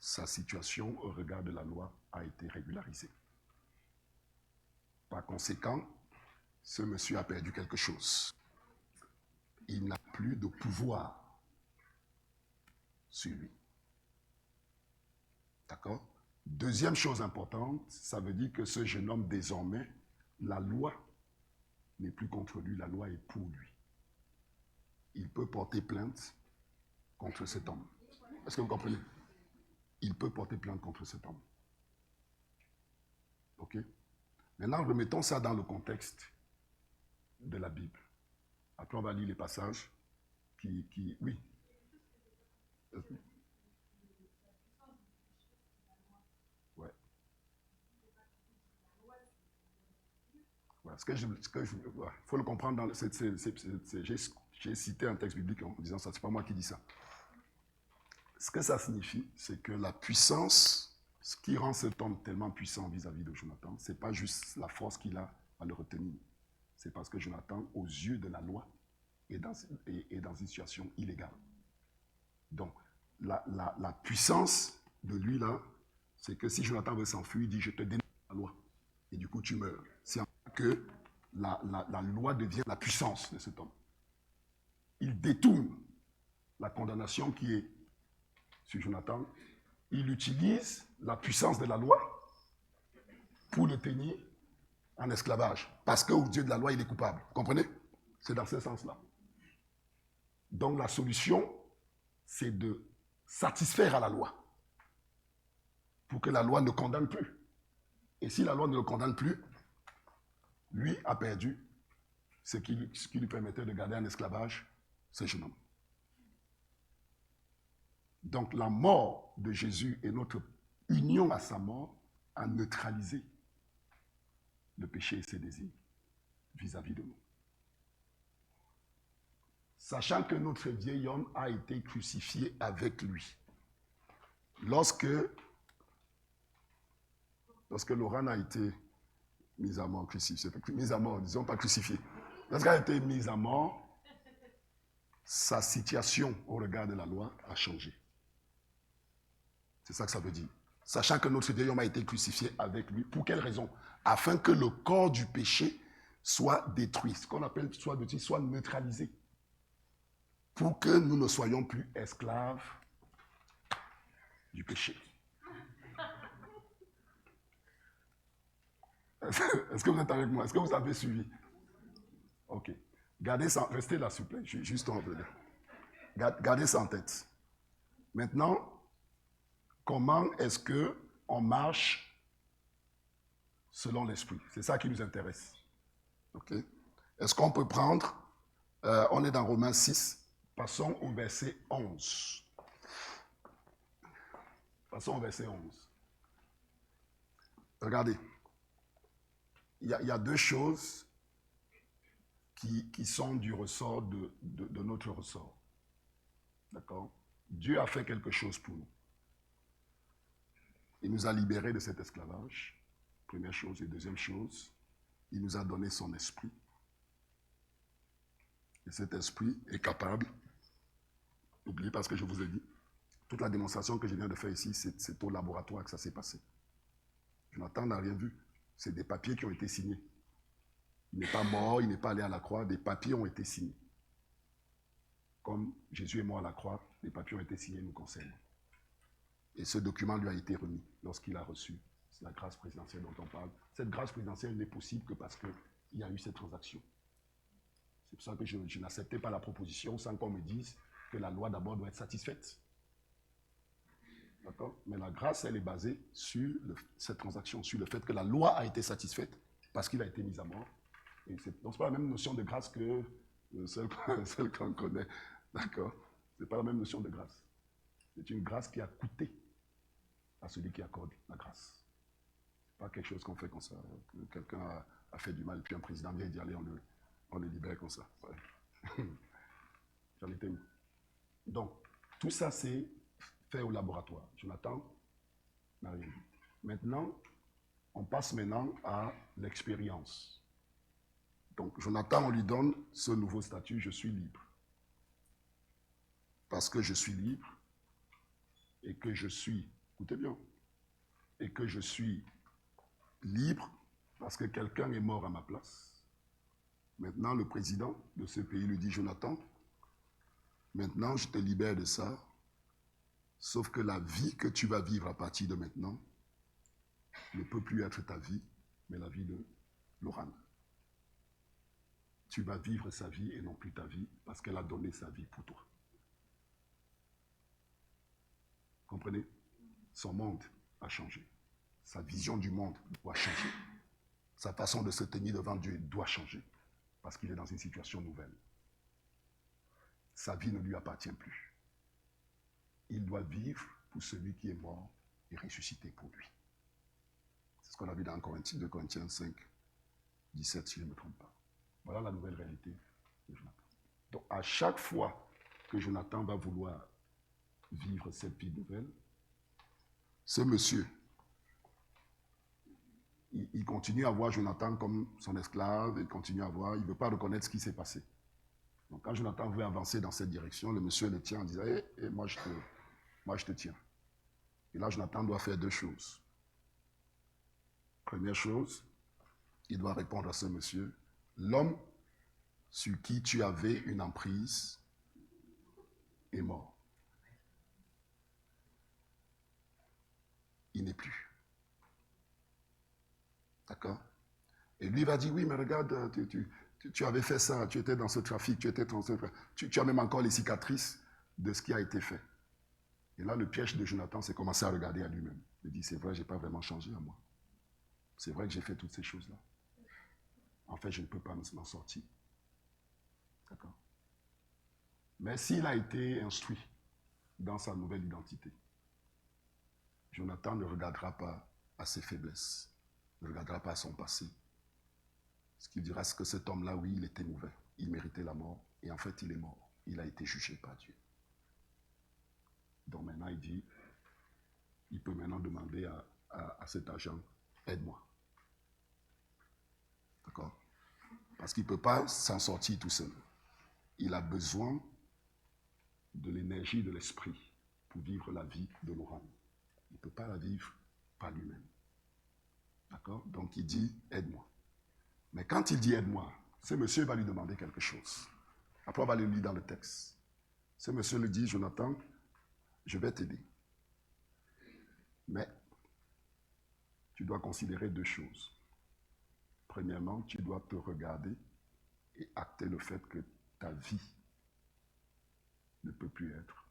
sa situation au regard de la loi a été régularisée. Par conséquent, ce monsieur a perdu quelque chose. Il n'a plus de pouvoir sur lui. D'accord? Deuxième chose importante, ça veut dire que ce jeune homme, désormais, la loi n'est plus contre lui, la loi est pour lui. Il peut porter plainte contre cet homme. Est-ce que vous comprenez? Il peut porter plainte contre cet homme. Ok? Maintenant, remettons ça dans le contexte de la Bible. Après, on va lire les passages qui oui. Ouais. Voilà. Faut le comprendre dans j'ai cité un texte biblique en disant ça, c'est pas moi qui dis ça. Ce que ça signifie, c'est que la puissance, ce qui rend cet homme tellement puissant vis-à-vis de Jonathan, c'est pas juste la force qu'il a à le retenir. C'est parce que Jonathan, aux yeux de la loi, est dans une situation illégale. Donc, la puissance de lui là, c'est que si Jonathan veut s'enfuir, il dit je te dénonce la loi. Et du coup, tu meurs. C'est en que la loi devient la puissance de cet homme. Il détourne la condamnation qui est sur Jonathan. Il utilise la puissance de la loi pour le tenir en esclavage. Parce qu'aux yeux de la loi, il est coupable. Vous comprenez? C'est dans ce sens-là. Donc la solution, c'est de satisfaire à la loi pour que la loi ne condamne plus. Et si la loi ne le condamne plus, lui a perdu ce qui lui permettait de garder en esclavage ce jeune homme. Donc la mort de Jésus et notre union à sa mort a neutralisé le péché et ses désirs vis-à-vis de nous. Sachant que notre vieil homme a été crucifié avec lui. Lorsque Laurent a été mise à mort, crucifiée, mise à mort, disons pas crucifiée, lorsqu'elle a été mise à mort, sa situation au regard de la loi a changé. C'est ça que ça veut dire. Sachant que notre vieil homme a été crucifié avec lui, pour quelle raison? Afin que le corps du péché soit détruit, ce qu'on appelle soit neutralisé, pour que nous ne soyons plus esclaves du péché. Est-ce que vous êtes avec moi? Est-ce que vous avez suivi? Ok. Gardez ça, restez là, s'il vous plaît. Juste en venant. Gardez ça en tête. Maintenant, comment est-ce qu'on marche selon l'esprit? C'est ça qui nous intéresse. Ok. Est-ce qu'on peut prendre, on est dans Romains 6, passons au verset 11. Passons au verset 11. Regardez. Il y a deux choses qui sont du ressort de notre ressort. D'accord? Dieu a fait quelque chose pour nous. Il nous a libérés de cet esclavage, première chose. Et deuxième chose, il nous a donné son esprit. Et cet esprit est capable, n'oubliez pas ce que je vous ai dit, toute la démonstration que je viens de faire ici, c'est au laboratoire que ça s'est passé. Jonathan n'a rien vu. C'est des papiers qui ont été signés. Il n'est pas mort, il n'est pas allé à la croix, des papiers ont été signés. comme Jésus est mort à la croix, les papiers ont été signés nous concernant. Et ce document lui a été remis lorsqu'il a reçu la grâce présidentielle dont on parle. Cette grâce présidentielle n'est possible que parce qu'il y a eu cette transaction. C'est pour ça que je n'acceptais pas la proposition sans qu'on me dise que la loi d'abord doit être satisfaite. D'accord? Mais la grâce, elle est basée sur cette transaction, sur le fait que la loi a été satisfaite parce qu'il a été mis à mort. Donc, ce n'est pas la même notion de grâce que celle qu'on connaît. D'accord? Ce n'est pas la même notion de grâce. C'est une grâce qui a coûté à celui qui accorde la grâce. Ce n'est pas quelque chose qu'on fait comme ça. Quelqu'un a fait du mal, puis un président vient dire allez, on le libère comme ça. Ouais. J'en étais où? Donc, tout ça, c'est fait au laboratoire. Jonathan n'a rien dit. Maintenant, on passe maintenant à l'expérience. Donc, Jonathan, on lui donne ce nouveau statut, je suis libre. Parce que je suis libre et que je suis, écoutez bien, et que je suis libre parce que quelqu'un est mort à ma place. Maintenant, le président de ce pays lui dit, Jonathan, maintenant, je te libère de ça, sauf que la vie que tu vas vivre à partir de maintenant ne peut plus être ta vie, mais la vie de Laurent. Tu vas vivre sa vie et non plus ta vie, parce qu'elle a donné sa vie pour toi. Comprenez? Son monde a changé. Sa vision du monde doit changer. Sa façon de se tenir devant Dieu doit changer, parce qu'il est dans une situation nouvelle. Sa vie ne lui appartient plus. Il doit vivre pour celui qui est mort et ressuscité pour lui. C'est ce qu'on a vu dans 2 Corinthiens 5, 17, si je ne me trompe pas. Voilà la nouvelle réalité de Jonathan. Donc, à chaque fois que Jonathan va vouloir vivre cette vie nouvelle, ce monsieur, il continue à voir Jonathan comme son esclave, il continue à voir, il ne veut pas reconnaître ce qui s'est passé. Donc, quand Jonathan veut avancer dans cette direction, le monsieur le tient en disant hey, moi je te tiens. Et là, Jonathan doit faire 2 choses. Première chose, il doit répondre à ce monsieur, l'homme sur qui tu avais une emprise est mort. Il n'est plus. D'accord? Et lui va dire, oui, mais regarde, tu avais fait ça, tu étais dans ce trafic, tu as même encore les cicatrices de ce qui a été fait. Et là, le piège de Jonathan, c'est commencer à regarder à lui-même. Il dit, c'est vrai, je n'ai pas vraiment changé à moi. C'est vrai que j'ai fait toutes ces choses-là. En fait, je ne peux pas m'en sortir. D'accord? Mais s'il a été instruit dans sa nouvelle identité, Jonathan ne regardera pas à ses faiblesses, ne regardera pas à son passé. Ce qu'il dira, c'est que cet homme-là, oui, il était mauvais. Il méritait la mort. Et en fait, il est mort. Il a été jugé par Dieu. Donc maintenant, il dit, il peut maintenant demander à cet agent, aide-moi. D'accord? Parce qu'il ne peut pas s'en sortir tout seul. Il a besoin de l'énergie de l'esprit pour vivre la vie de Laurent. Il ne peut pas la vivre par lui-même. D'accord? Donc il dit, aide-moi. Mais quand il dit aide-moi, ce monsieur va lui demander quelque chose. Après, on va le lire dans le texte. Ce monsieur lui dit, Jonathan, je vais t'aider. Mais tu dois considérer 2 choses. Premièrement, tu dois te regarder et acter le fait que ta vie ne peut plus être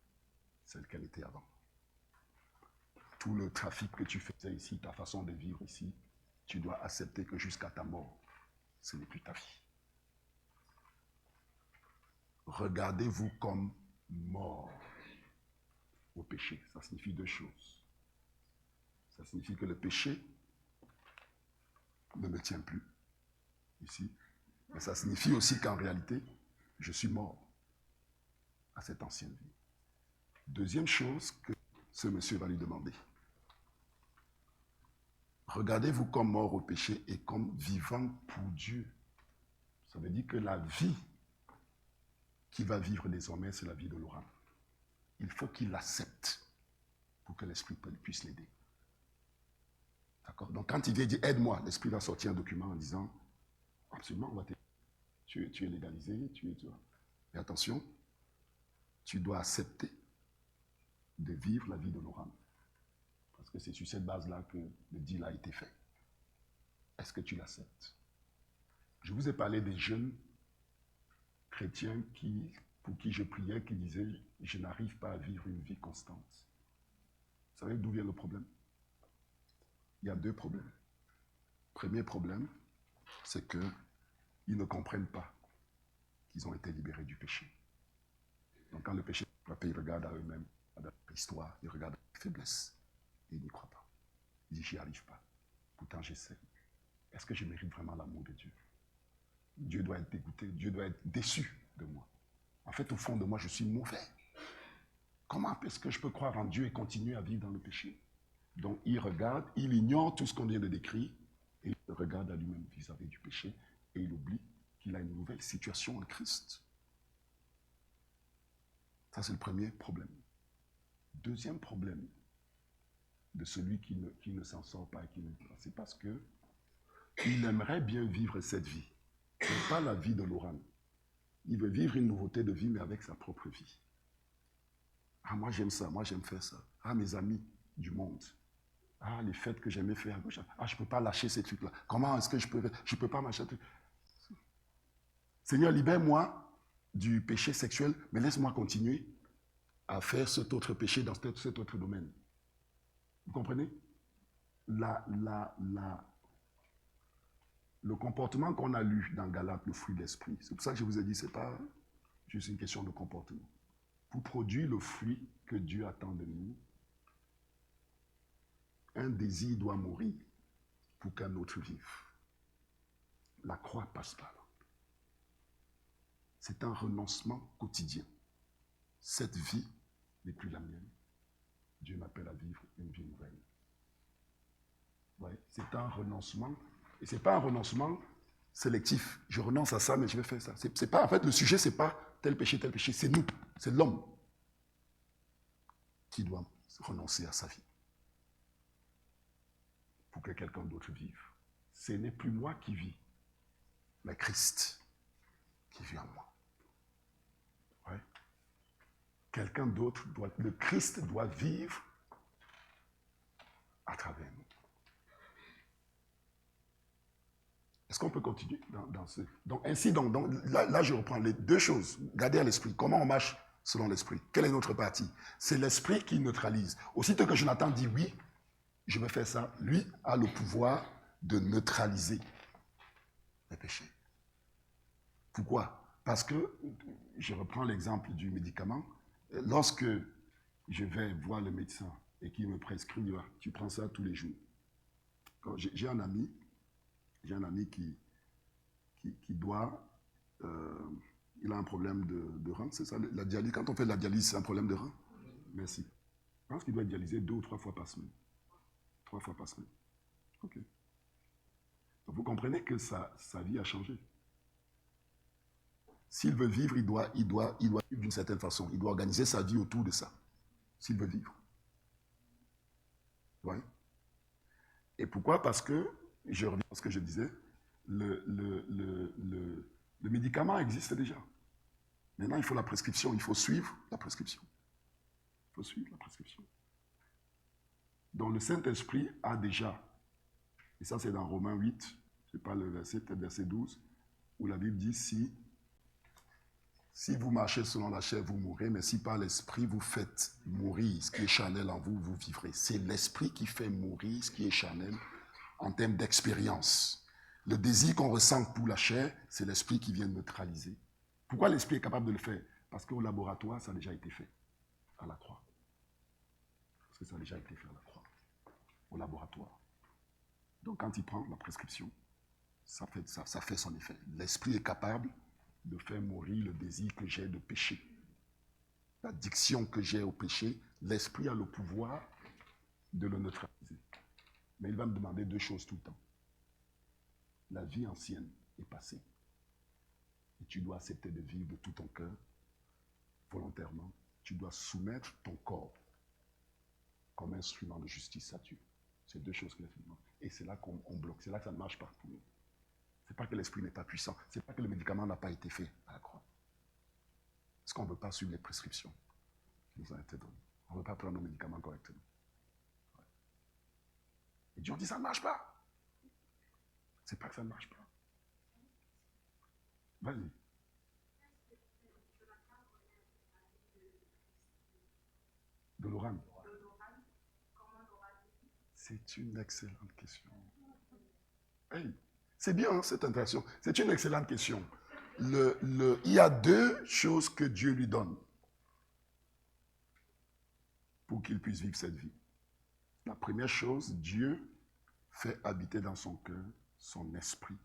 celle qu'elle était avant. Tout le trafic que tu faisais ici, ta façon de vivre ici, tu dois accepter que jusqu'à ta mort, ce n'est plus ta vie. Regardez-vous comme mort au péché. Ça signifie 2 choses. Ça signifie que le péché ne me tient plus ici. Mais ça signifie aussi qu'en réalité, je suis mort à cette ancienne vie. Deuxième chose que ce monsieur va lui demander. Regardez-vous comme mort au péché et comme vivant pour Dieu. Ça veut dire que la vie qu'il va vivre désormais, c'est la vie de Laurent. Il faut qu'il l'accepte pour que l'Esprit puisse l'aider. D'accord? Donc quand il vient dire aide-moi, l'Esprit va sortir un document en disant absolument, on va t'aider. Tu es légalisé, tu vois. Et attention, tu dois accepter de vivre la vie de Laurent. Parce que c'est sur cette base-là que le deal a été fait. Est-ce que tu l'acceptes? Je vous ai parlé des jeunes chrétiens pour qui je priais, qui disaient « Je n'arrive pas à vivre une vie constante ». Vous savez d'où vient le problème? Il y a 2 problèmes. Premier problème, c'est qu'ils ne comprennent pas qu'ils ont été libérés du péché. Donc quand le péché frappe, ils regardent à eux-mêmes, à leur histoire, ils regardent à leur faiblesse. Et ils n'y croient pas. Ils disent, j'y arrive pas. Pourtant, j'essaie. Est-ce que je mérite vraiment l'amour de Dieu? Dieu doit être dégoûté, Dieu doit être déçu de moi. En fait, au fond de moi, je suis mauvais. Comment est-ce que je peux croire en Dieu et continuer à vivre dans le péché? Donc, il regarde, il ignore tout ce qu'on vient de décrire, et il regarde à lui-même vis-à-vis du péché, et il oublie qu'il a une nouvelle situation en Christ. Ça, c'est le premier problème. Deuxième problème de celui qui ne s'en sort pas, c'est parce qu'il aimerait bien vivre cette vie. Ce n'est pas la vie de Laurent. Il veut vivre une nouveauté de vie, mais avec sa propre vie. Ah, moi j'aime ça, moi j'aime faire ça. Ah, mes amis du monde. Ah, les fêtes que j'aimais faire à gauche. Ah, je ne peux pas lâcher ces trucs-là. Comment est-ce que je ne peux pas m'acheter? Seigneur, libère-moi du péché sexuel, mais laisse-moi continuer à faire cet autre péché dans cet autre domaine. Vous comprenez? Le comportement qu'on a lu dans Galates, le fruit de l'esprit, c'est pour ça que je vous ai dit, ce n'est pas juste une question de comportement. Pour produire le fruit que Dieu attend de nous, un désir doit mourir pour qu'un autre vive. La croix passe par là. C'est un renoncement quotidien. Cette vie n'est plus la mienne. Dieu m'appelle à vivre une vie nouvelle. Ouais, c'est un renoncement. Et ce n'est pas un renoncement sélectif. Je renonce à ça, mais je vais faire ça. C'est pas, en fait, le sujet, ce n'est pas tel péché. C'est nous. C'est l'homme qui doit renoncer à sa vie pour que quelqu'un d'autre vive. Ce n'est plus moi qui vis, mais Christ qui vit en moi. Ouais. Quelqu'un d'autre, le Christ doit vivre à travers nous. Est-ce qu'on peut continuer dans ce... Donc, ainsi, là, je reprends les 2 choses. Gardez à l'esprit. Comment on marche selon l'esprit? Quelle est notre partie? C'est l'esprit qui neutralise. Aussitôt que Jonathan dit oui, je vais faire ça, lui a le pouvoir de neutraliser les péchés. Pourquoi? Parce que, je reprends l'exemple du médicament, lorsque je vais voir le médecin et qu'il me prescrit, tu prends ça tous les jours. J'ai un ami qui doit, il a un problème de rein, c'est ça, la dialyse. Quand on fait de la dialyse, c'est un problème de rein? Merci. Je pense qu'il doit être dialysé 2 ou 3 fois par semaine. 3 fois par semaine. Ok. Donc vous comprenez que sa vie a changé. S'il veut vivre, il doit vivre d'une certaine façon. Il doit organiser sa vie autour de ça. S'il veut vivre. Ouais. Et pourquoi? Parce que, je reviens à ce que je disais, le médicament existe déjà. Maintenant, il faut la prescription. Il faut suivre la prescription. Il faut suivre la prescription. Donc, le Saint-Esprit a déjà, et ça c'est dans Romains 8, je ne sais pas le verset, peut-être verset 12, où la Bible dit, si vous marchez selon la chair, vous mourrez, mais si par l'Esprit vous faites mourir ce qui est charnel en vous, vous vivrez. C'est l'Esprit qui fait mourir ce qui est charnel en termes d'expérience. Le désir qu'on ressent pour la chair, c'est l'Esprit qui vient neutraliser. Pourquoi l'Esprit est capable de le faire? Parce qu'au laboratoire, ça a déjà été fait à la croix. Parce que ça a déjà été fait à la croix, au laboratoire. Donc quand il prend la prescription, ça fait son effet. L'Esprit est capable de faire mourir le désir que j'ai de péché. L'addiction que j'ai au péché, l'Esprit a le pouvoir de le neutraliser. Mais il va me demander 2 choses tout le temps. La vie ancienne est passée. Et tu dois accepter de vivre de tout ton cœur, volontairement. Tu dois soumettre ton corps comme instrument de justice à Dieu. C'est 2 choses que l'Esprit demande. Et c'est là qu'on bloque. C'est là que ça ne marche pas pour nous. Ce n'est pas que l'Esprit n'est pas puissant. Ce n'est pas que le médicament n'a pas été fait à la croix. Parce qu'on ne veut pas suivre les prescriptions qui nous ont été données. On ne veut pas prendre nos médicaments correctement. Et Dieu dit, ça ne marche pas. C'est pas que ça ne marche pas. Vas-y. De l'oran. C'est une excellente question. Hey, c'est bien, cette interaction. C'est une excellente question. Il y a deux choses que Dieu lui donne pour qu'il puisse vivre cette vie. La première chose, Dieu fait habiter dans son cœur son esprit.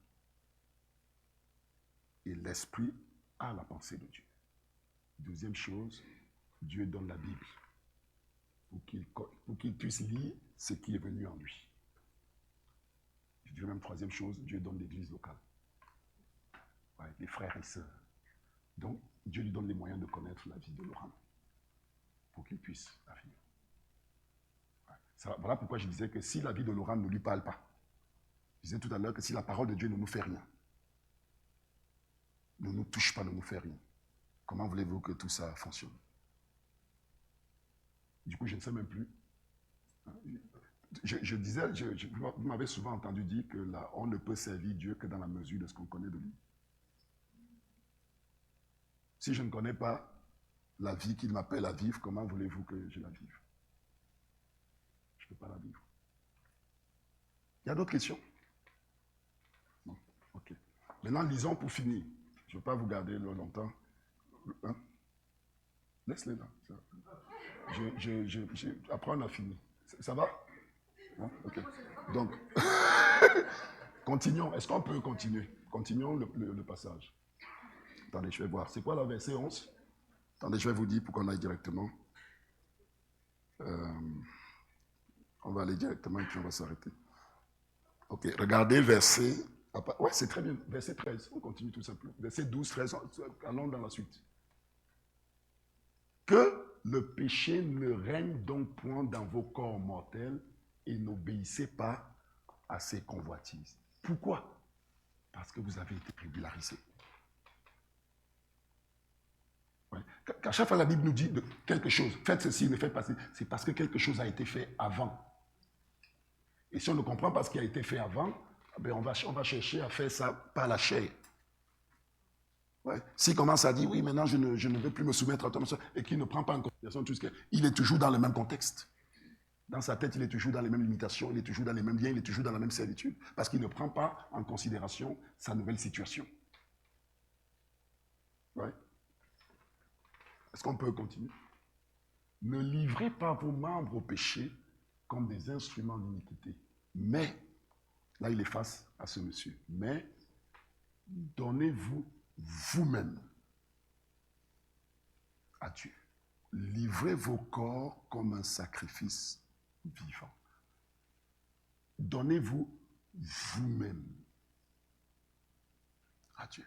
Et l'esprit a la pensée de Dieu. Deuxième chose, Dieu donne la Bible pour qu'il puisse lire ce qui est venu en lui. Je dirais même troisième chose, Dieu donne l'église locale. Ouais, les frères et sœurs. Donc, Dieu lui donne les moyens de connaître la vie de Laurent pour qu'il puisse la vivre. Ouais. Voilà pourquoi je disais que si la vie de Laurent ne lui parle pas, je disais tout à l'heure que si la parole de Dieu ne nous fait rien, ne nous touche pas, ne nous fait rien, comment voulez-vous que tout ça fonctionne? Du coup, je ne sais même plus. Je disais, vous m'avez souvent entendu dire que là, on ne peut servir Dieu que dans la mesure de ce qu'on connaît de lui. Si je ne connais pas la vie qu'il m'appelle à vivre, comment voulez-vous que je la vive? Je ne peux pas la vivre. Il y a d'autres questions? Non? Ok. Maintenant, lisons pour finir. Je ne veux pas vous garder longtemps. Hein? Laisse-les là. Après, on a fini. Ça va? Hein? Ok. Donc, continuons. Est-ce qu'on peut continuer? Continuons le passage. Attendez, je vais voir. C'est quoi la verset 11? Attendez, je vais vous dire pour qu'on aille directement. On va aller directement et puis on va s'arrêter. Ok, regardez le verset. Ouais, c'est très bien. Verset 13. On continue tout simplement. Verset 12, 13. Allons dans la suite. Que le péché ne règne donc point dans vos corps mortels et n'obéissez pas à ses convoitises. Pourquoi? Parce que vous avez été régularisés. Ouais. Qu'à chaque fois la Bible nous dit de quelque chose, faites ceci, ne faites pas ceci, c'est parce que quelque chose a été fait avant. Et si on ne comprend pas ce qui a été fait avant, ben on va chercher à faire ça par la chair. Ouais. S'il commence à dire, oui, maintenant je ne veux plus me soumettre à toi, et qu'il ne prend pas en considération tout ce qu'il il est toujours dans le même contexte. Dans sa tête, il est toujours dans les mêmes limitations, il est toujours dans les mêmes liens, il est toujours dans la même servitude, parce qu'il ne prend pas en considération sa nouvelle situation. Ouais. Est-ce qu'on peut continuer? Ne livrez pas vos membres au péché comme des instruments d'iniquité. Mais, là il est face à ce monsieur, mais donnez-vous vous-même à Dieu. Livrez vos corps comme un sacrifice vivant. Donnez-vous vous-même à Dieu.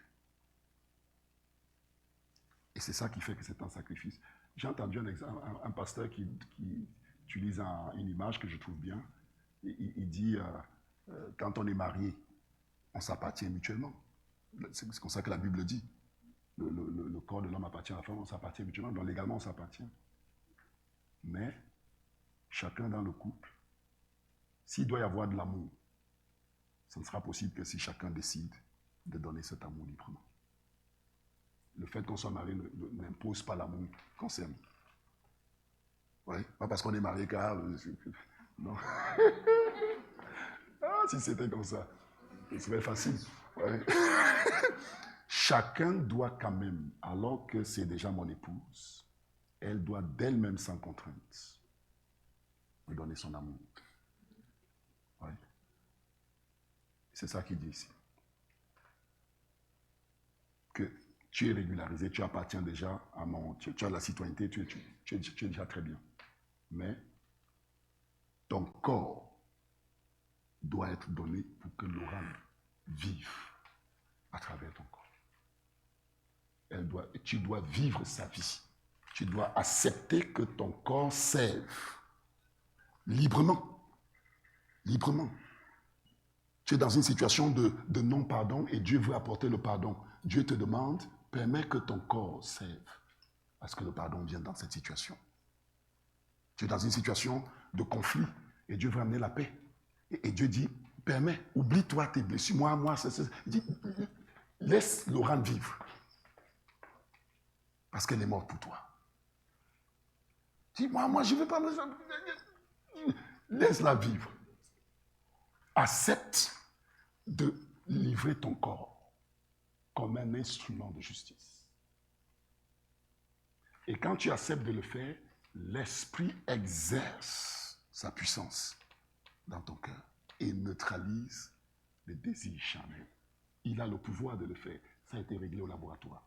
Et c'est ça qui fait que c'est un sacrifice. J'ai entendu un pasteur qui utilise une image que je trouve bien. Il dit, quand on est marié, on s'appartient mutuellement. C'est comme ça que la Bible dit. Le corps de l'homme appartient à la femme, on s'appartient mutuellement. Donc légalement, on s'appartient. Mais, chacun dans le couple, s'il doit y avoir de l'amour, ce ne sera possible que si chacun décide de donner cet amour librement. Le fait qu'on soit marié n'impose pas l'amour qu'on s'aime. Ouais, pas parce qu'on est marié car... non. Ah, si c'était comme ça, ce serait facile. Ouais. Chacun doit quand même, alors que c'est déjà mon épouse, elle doit d'elle-même sans contrainte me donner son amour. Ouais. C'est ça qu'il dit ici. Que tu es régularisé, tu appartiens déjà à mon... Tu as la citoyenneté, tu es déjà très bien. Mais ton corps doit être donné pour que Laurent vive à travers ton corps. Tu dois vivre sa vie. Tu dois accepter que ton corps serve librement. Librement. Tu es dans une situation de non-pardon et Dieu veut apporter le pardon. Dieu te demande, permets que ton corps serve. à ce que le pardon vienne dans cette situation. Tu es dans une situation de conflit et Dieu veut amener la paix. Et Dieu dit, permets, oublie-toi tes blessures. Moi, laisse Laurent vivre. Parce qu'elle est morte pour toi. Dis, moi, je ne veux pas me... Laisse-la vivre. Accepte de livrer ton corps comme un instrument de justice. Et quand tu acceptes de le faire, l'Esprit exerce sa puissance dans ton cœur et neutralise les désirs charnels. Il a le pouvoir de le faire. Ça a été réglé au laboratoire.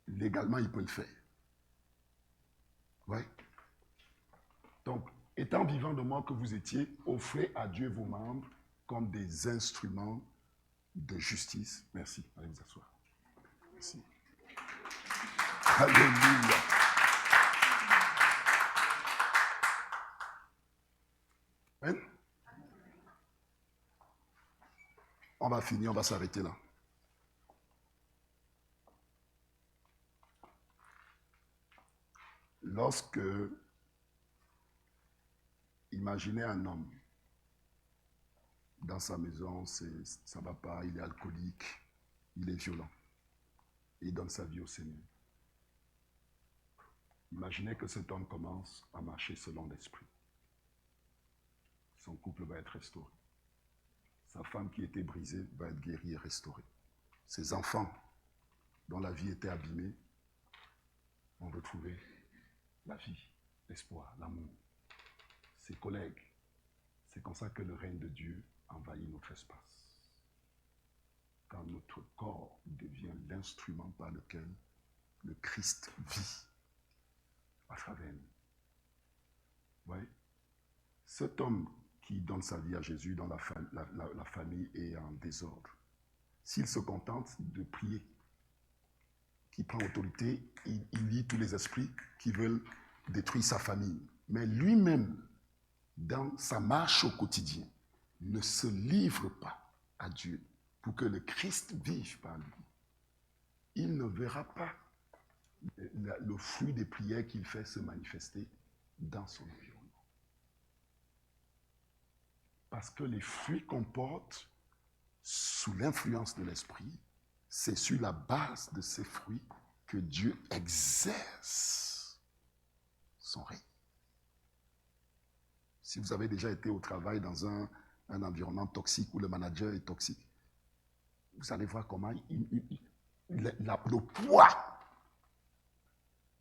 Légalement, il peut le faire. Oui. Donc, étant vivant de mort que vous étiez, offrez à Dieu vos membres comme des instruments de justice. Merci. Allez vous asseoir. Merci. Alléluia. Amen. On va finir, on va s'arrêter là. Lorsque, imaginez un homme dans sa maison, ça ne va pas, il est alcoolique, il est violent, il donne sa vie au Seigneur. Imaginez que cet homme commence à marcher selon l'esprit. Son couple va être restauré. Sa femme qui était brisée va être guérie et restaurée. Ses enfants, dont la vie était abîmée, vont retrouver la vie, l'espoir, l'amour. Ses collègues, c'est comme ça que le règne de Dieu envahit notre espace. Quand notre corps devient l'instrument par lequel le Christ vit à travers nous. Oui. Cet homme qui donne sa vie à Jésus dans la famille est en désordre. S'il se contente de prier, qui prend autorité, il lie tous les esprits qui veulent détruire sa famille. Mais lui-même, dans sa marche au quotidien, ne se livre pas à Dieu pour que le Christ vive par lui. Il ne verra pas le fruit des prières qu'il fait se manifester dans son environnement. Parce que les fruits qu'on porte sous l'influence de l'esprit, c'est sur la base de ces fruits que Dieu exerce son règne. Si vous avez déjà été au travail dans un environnement toxique où le manager est toxique, vous allez voir comment le poids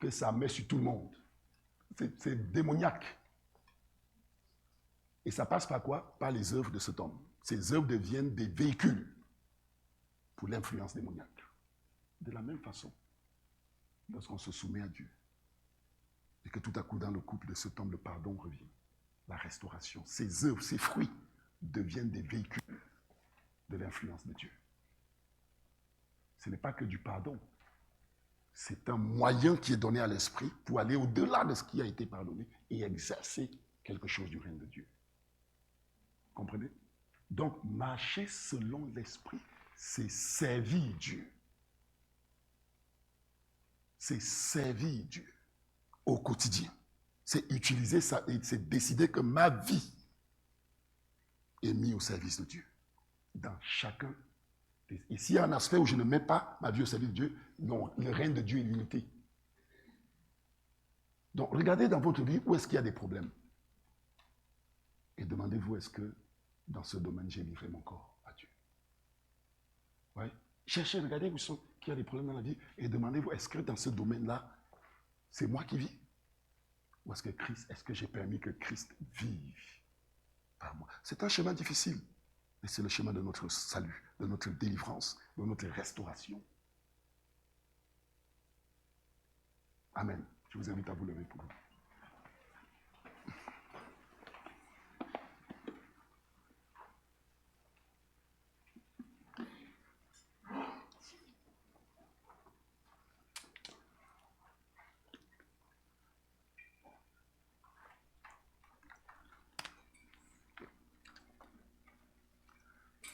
que ça met sur tout le monde, c'est démoniaque. Et ça passe par quoi? Par les œuvres de cet homme. Ces œuvres deviennent des véhicules pour l'influence démoniaque. De la même façon, lorsqu'on se soumet à Dieu, et que tout à coup dans le couple de cet homme, le pardon revient, la restauration, ces œuvres, ces fruits deviennent des véhicules de l'influence de Dieu. Ce n'est pas que du pardon. C'est un moyen qui est donné à l'esprit pour aller au-delà de ce qui a été pardonné et exercer quelque chose du règne de Dieu. Comprenez? Donc, marcher selon l'esprit, c'est servir Dieu. C'est servir Dieu au quotidien. C'est utiliser ça et c'est décider que ma vie est mise au service de Dieu. Dans chacun. Et s'il y a un aspect où je ne mets pas ma vie au service de Dieu, non, le règne de Dieu est limité. Donc, regardez dans votre vie où est-ce qu'il y a des problèmes. Et demandez-vous, est-ce que dans ce domaine, j'ai livré mon corps à Dieu? Ouais. Cherchez, regardez où sont qu'il y a des problèmes dans la vie et demandez-vous, est-ce que dans ce domaine-là, c'est moi qui vis? Ou est-ce que j'ai permis que Christ vive par moi? C'est un chemin difficile, mais c'est le chemin de notre salut, de notre délivrance, de notre restauration. Amen. Je vous invite à vous lever pour nous.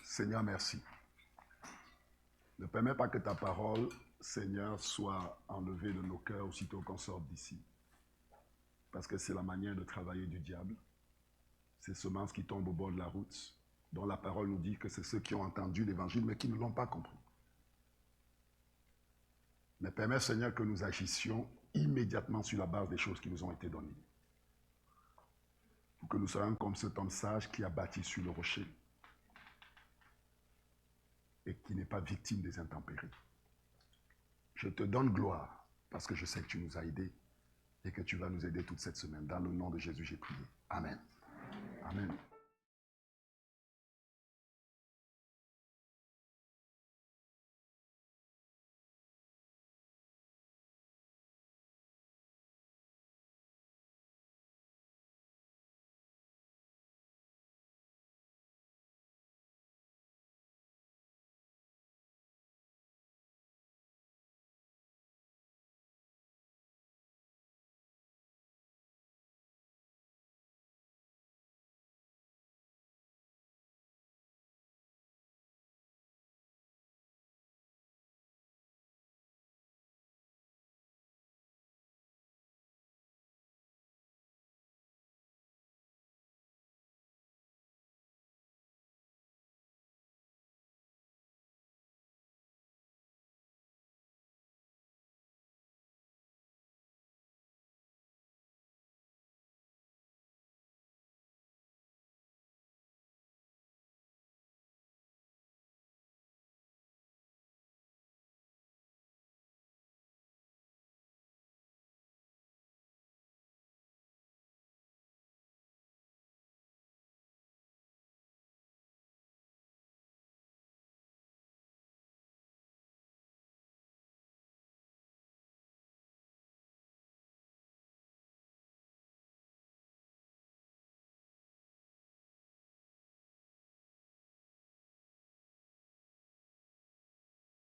Seigneur, merci. Ne permets pas que ta parole Seigneur, soit enlevé de nos cœurs aussitôt qu'on sort d'ici. Parce que c'est la manière de travailler du diable. Ces semences qui tombent au bord de la route, dont la parole nous dit que c'est ceux qui ont entendu l'évangile, mais qui ne l'ont pas compris. Mais permets, Seigneur, que nous agissions immédiatement sur la base des choses qui nous ont été données. Pour que nous soyons comme cet homme sage qui a bâti sur le rocher et qui n'est pas victime des intempéries. Je te donne gloire parce que je sais que tu nous as aidés et que tu vas nous aider toute cette semaine. Dans le nom de Jésus, j'ai prié. Amen. Amen.